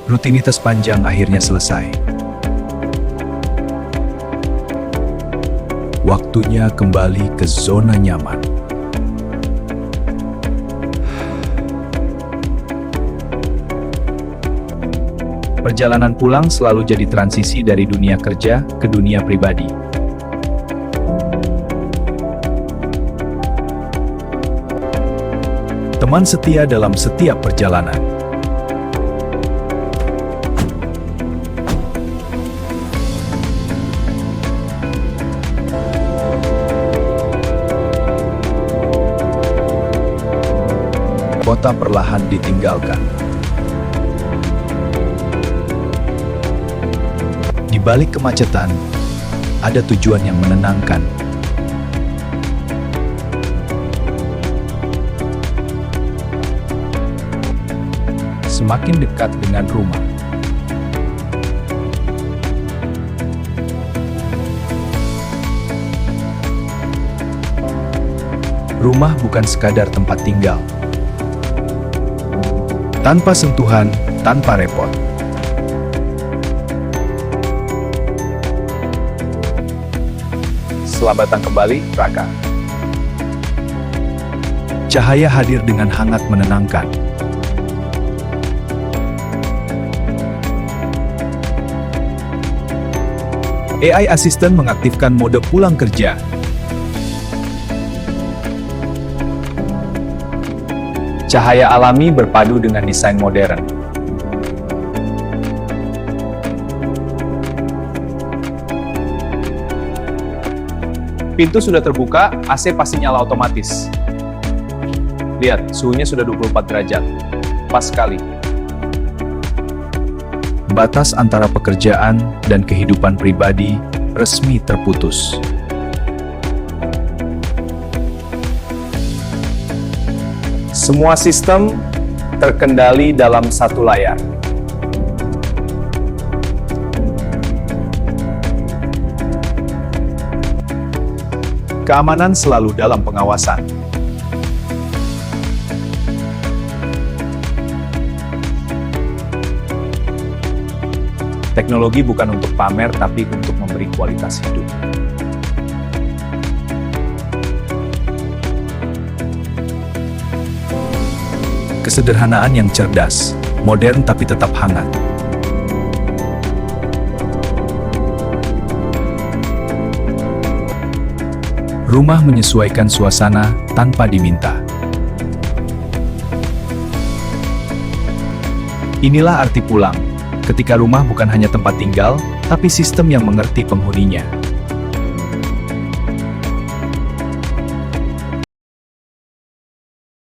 Rutinitas panjang akhirnya selesai. Waktunya kembali ke zona nyaman. Perjalanan pulang selalu jadi transisi dari dunia kerja ke dunia pribadi. Teman setia dalam setiap perjalanan. Kota perlahan ditinggalkan. Di balik kemacetan, ada tujuan yang menenangkan. Semakin dekat dengan rumah. Rumah bukan sekadar tempat tinggal. Tanpa sentuhan, tanpa repot. Selamat datang kembali, Raka. Cahaya hadir dengan hangat menenangkan. AI Assistant mengaktifkan mode pulang kerja. Cahaya alami berpadu dengan desain modern. Pintu sudah terbuka, AC pasti nyala otomatis. Lihat, suhunya sudah 24 derajat. Pas sekali. Batas antara pekerjaan dan kehidupan pribadi resmi terputus. Semua sistem terkendali dalam satu layar. Keamanan selalu dalam pengawasan. Teknologi bukan untuk pamer, tapi untuk memberi kualitas hidup. Kesederhanaan yang cerdas, modern tapi tetap hangat. Rumah menyesuaikan suasana tanpa diminta. Inilah arti pulang, ketika rumah bukan hanya tempat tinggal, tapi sistem yang mengerti penghuninya.